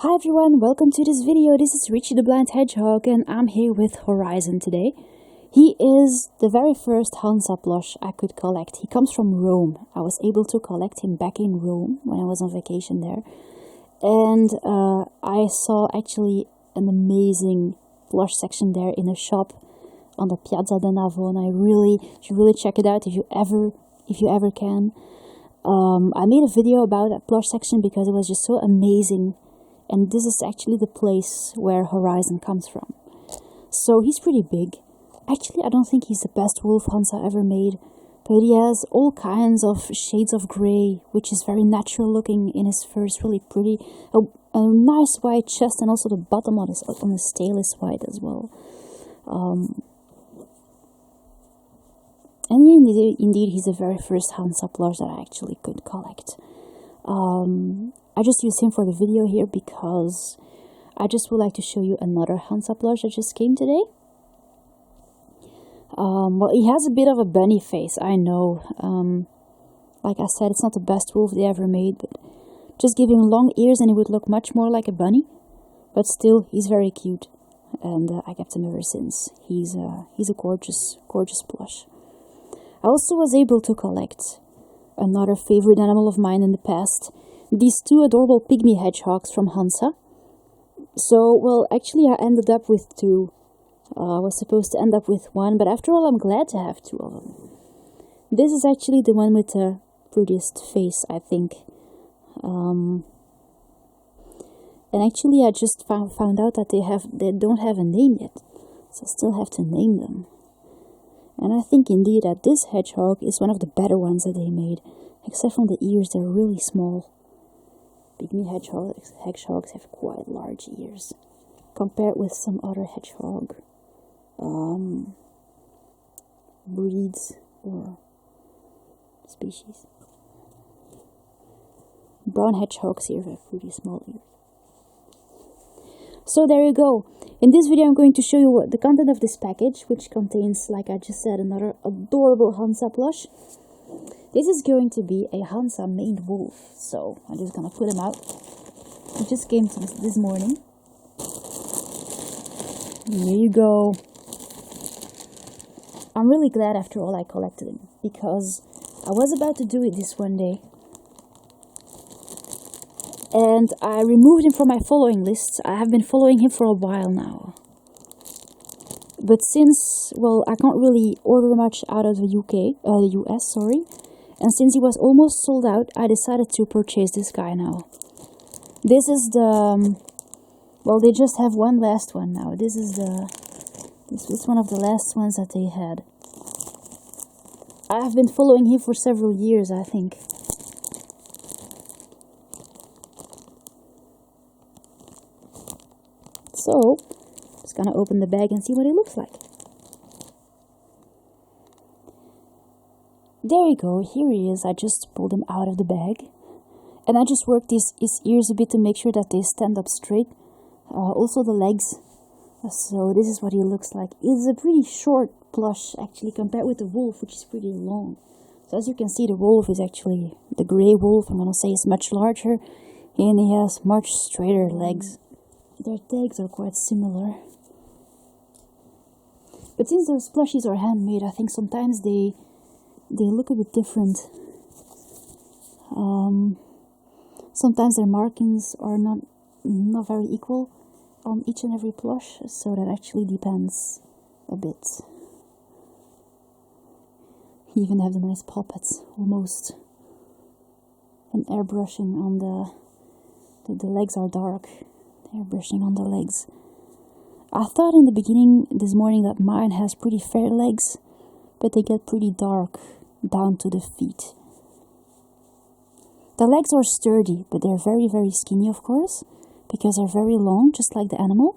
Hi everyone, welcome to this video. This is Richie the Blind Hedgehog and I'm here with Horizon today. He is the very first Hansa plush I could collect. He comes from Rome. I was able to collect him back in Rome when I was on vacation there. And I saw actually an amazing plush section there in a shop on the Piazza de Navona. You should really check it out if you ever can. I made a video about that plush section because it was just so amazing. And this is actually the place where Horizon comes from. So he's pretty big. Actually, I don't think he's the best wolf Hansa ever made. But he has all kinds of shades of grey, which is very natural looking in his fur. It's really pretty. A nice white chest, and also the bottom on his tail is white as well. And indeed, he's the very first Hansa plush that I actually could collect. I just used him for the video here because I just would like to show you another Hansa plush that just came today. Well, he has a bit of a bunny face, I know. Like I said, it's not the best wolf they ever made, but just give him long ears and he would look much more like a bunny. But still, he's very cute, and I kept him ever since. He's a gorgeous, gorgeous plush. I also was able to collect another favorite animal of mine in the past. These two adorable Pygmy Hedgehogs from Hansa. So, well, actually I ended up with two. I was supposed to end up with one, but after all I'm glad to have two of them. This is actually the one with the prettiest face, I think. And actually I just found out that they don't have a name yet. So I still have to name them. And I think indeed that this hedgehog is one of the better ones that they made. Except from the ears, they're really small. Pygmy hedgehogs have quite large ears, compared with some other hedgehog breeds or species. Brown hedgehogs here have pretty small ears. So there you go. In this video I'm going to show you the content of this package, which contains, like I just said, another adorable Hansa plush. This is going to be a Hansa maned wolf, so I'm just gonna put him out. He just came to this morning. Here you go. I'm really glad after all I collected him, because I was about to do it this one day. And I removed him from my following list. I have been following him for a while now. But since, well, I can't really order much out of the US, sorry. And since he was almost sold out, I decided to purchase this guy now. This is the, well, they just have one last one now. This was one of the last ones that they had. I have been following him for several years, I think. So, just gonna open the bag and see what he looks like. There you go, here he is. I just pulled him out of the bag. And I just worked his ears a bit to make sure that they stand up straight. Also the legs. So this is what he looks like. It's a pretty short plush, actually, compared with the wolf, which is pretty long. So as you can see, the wolf is actually, the grey wolf, I'm gonna say, is much larger. And he has much straighter legs. Their tags are quite similar. But since those plushies are handmade, I think sometimes they look a bit different. Sometimes their markings are not very equal on each and every plush, so that actually depends a bit. You even have the nice paw pads, almost. And airbrushing on the legs are dark. Airbrushing on the legs. I thought in the beginning this morning that mine has pretty fair legs, but they get pretty dark down to the feet. The legs are sturdy, but they're very, very skinny, of course, because they're very long, just like the animal.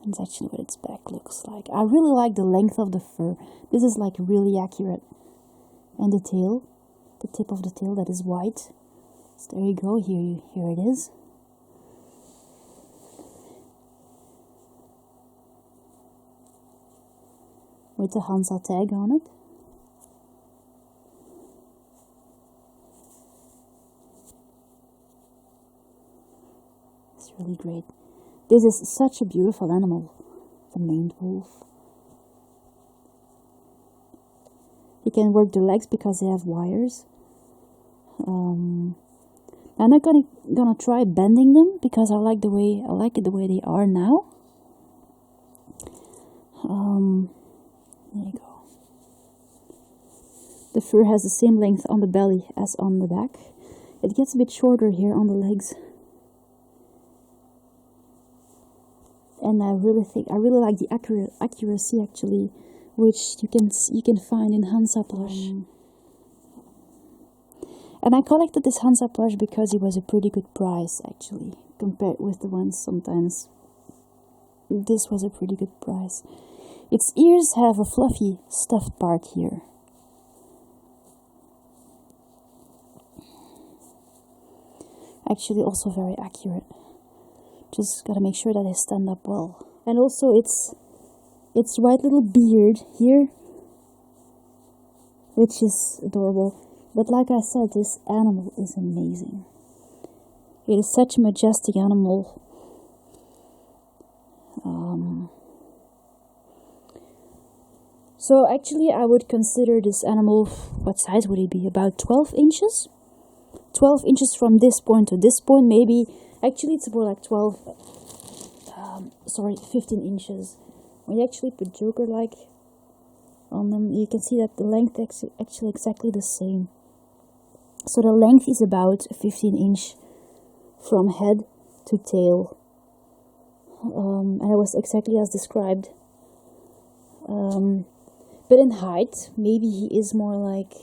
That's actually what its back looks like. I really like the length of the fur. This is like really accurate. And the tail, the tip of the tail that is white. So there you go, here it is. With the Hansa tag on it. really great. This is such a beautiful animal, the maned wolf. He can work the legs because they have wires. I'm not gonna try bending them because I like it the way they are now. There you go. The fur has the same length on the belly as on the back. It gets a bit shorter here on the legs. And I really like the accuracy actually, which you can find in Hansa plush. And I collected this Hansa plush because it was a pretty good price actually, compared with the ones sometimes. This was a pretty good price. Its ears have a fluffy stuffed part here. Actually also very accurate. Just gotta make sure that they stand up well. And also its white little beard here, which is adorable. But like I said, this animal is amazing. It is such a majestic animal. So actually I would consider this animal, what size would it be? About 12 inches? 12 inches from this point to this point, maybe. Actually it's more like 15 inches. When you actually put Joker-like on them, you can see that the length is actually exactly the same. So the length is about 15 inch from head to tail. And it was exactly as described. But in height, maybe he is more like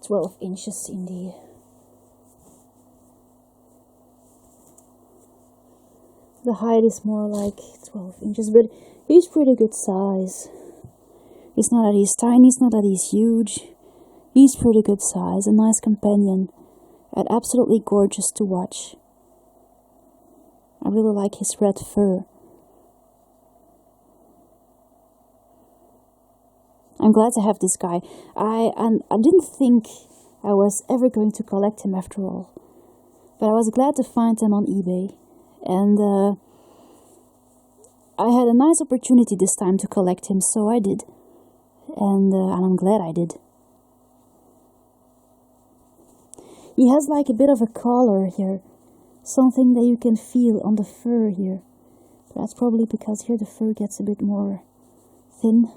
12 inches in the height is more like 12 inches, but he's pretty good size. It's not that he's tiny, it's not that he's huge. He's pretty good size, a nice companion, and absolutely gorgeous to watch. I really like his red fur. I'm glad to have this guy. I didn't think I was ever going to collect him after all, but I was glad to find him on eBay, and I had a nice opportunity this time to collect him, so I did, and I'm glad I did. He has like a bit of a collar here, something that you can feel on the fur here. That's probably because here the fur gets a bit more thin.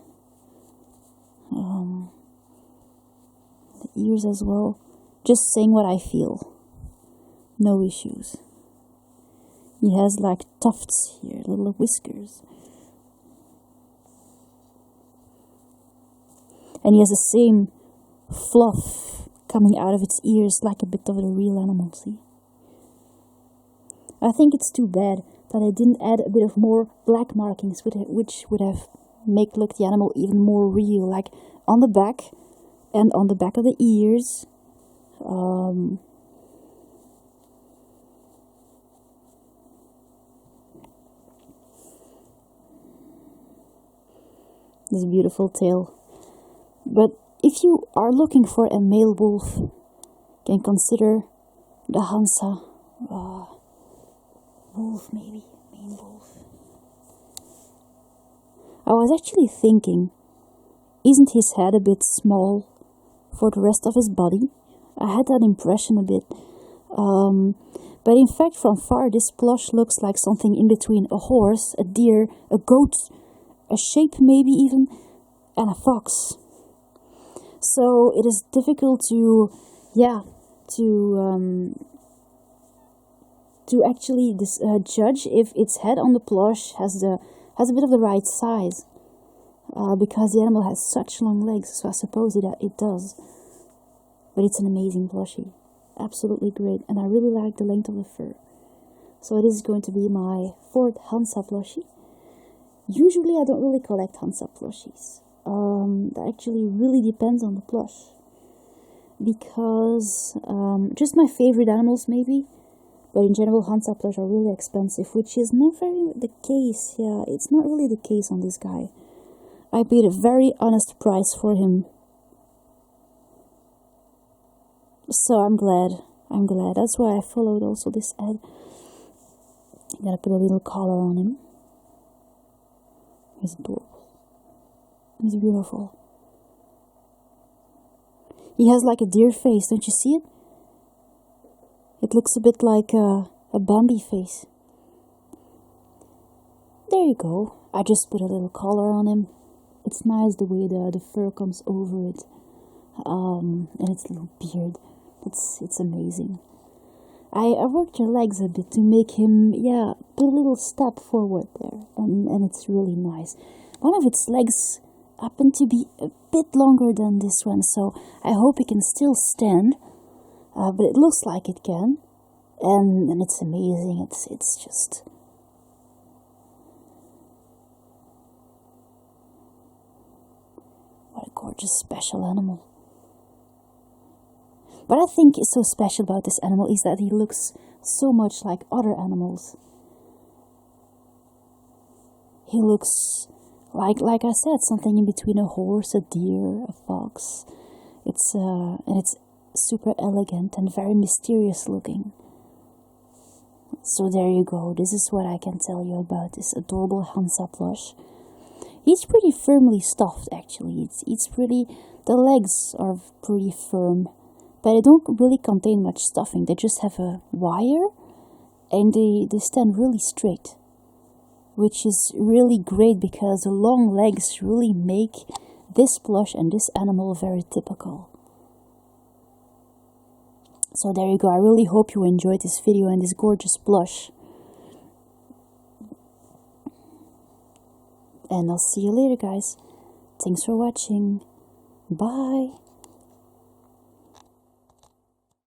The ears as well. Just saying what I feel. No issues. He has like tufts here, little whiskers. And he has the same fluff coming out of its ears like a bit of a real animal, see? I think it's too bad that I didn't add a bit of more black markings, which would have look the animal even more real, like on the back and on the back of the ears. This beautiful tail. But if you are looking for a male wolf, you can consider the Hansa wolf, maybe, main wolf. I was actually thinking, isn't his head a bit small for the rest of his body? I had that impression a bit. But in fact, from far, this plush looks like something in between a horse, a deer, a goat, a sheep maybe even, and a fox. So it is difficult to actually judge if its head on the plush has a bit of the right size, because the animal has such long legs, so I suppose it does. But it's an amazing plushie, absolutely great, and I really like the length of the fur. So this is going to be my 4th Hansa plushie. Usually I don't really collect Hansa plushies. That actually really depends on the plush, because just my favorite animals maybe. But in general, Hansa plush are really expensive, which is not very the case. Yeah, it's not really the case on this guy. I paid a very honest price for him. So I'm glad. That's why I followed also this ad. I'm gonna put a little collar on him. He's adorable. He's beautiful. He has like a deer face, don't you see it? It looks a bit like a Bambi face. There you go. I just put a little collar on him. It's nice the way the fur comes over it. And its little beard. It's amazing. I worked your legs a bit to make him, put a little step forward there. And it's really nice. One of its legs happened to be a bit longer than this one, so I hope it can still stand. But it looks like it can. And it's amazing. It's just... what a gorgeous special animal. What I think is so special about this animal is that he looks so much like other animals. He looks like I said, something in between a horse, a deer, a fox. It's super elegant and very mysterious looking. So there you go. This is what I can tell you about this adorable Hansa plush. He's pretty firmly stuffed, actually. It's pretty. The legs are pretty firm. But they don't really contain much stuffing. They just have a wire and they stand really straight, which is really great because the long legs really make this plush and this animal very typical. So there you go. I really hope you enjoyed this video and this gorgeous plush. And I'll see you later, guys. Thanks for watching. Bye.